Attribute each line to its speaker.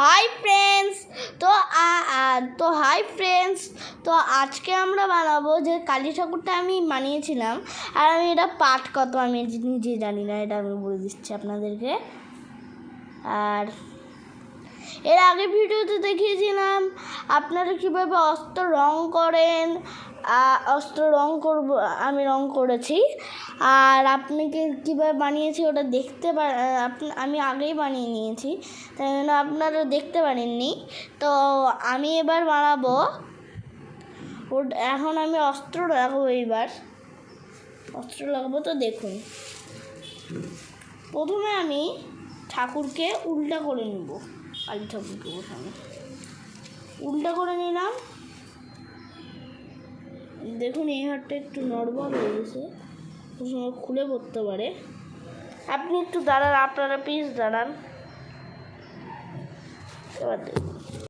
Speaker 1: Hi friends. তো আজকে আমরা বানাবো যে কালী ঠাকুরটা আমি বানিয়েছিলাম, আর আমি এটা পাঠ কত আমি নিজে জানি না, এটা আমি বলে দিচ্ছি আপনাদেরকে। আর এর আগে ভিডিওতে দেখিয়েছিলাম আপনারা কীভাবে অস্ত্র রং করেন। অস্ত্র রং করবো, আমি রং করেছি। আর আপনাকে কীভাবে বানিয়েছি ওটা দেখতে আমি আগেই বানিয়ে নিয়েছি, তাই জন্য আপনারা দেখতে পারেননি। তো আমি এবার বানাবো, এখন আমি অস্ত্র লাগাবো। এইবার অস্ত্র লাগাবো, তো দেখুন। প্রথমে আমি ঠাকুরকে উল্টা করে নেব। কালী ঠাকুরকে প্রথমে উল্টা করে নিলাম। দেখুন এই হাতটা একটু নড়বড় হয়ে গেছে, খুলে পড়তে পারে। আপনি একটু দাঁড়ান, আপনারা প্লিজ দাঁড়ান। এবার দেখুন।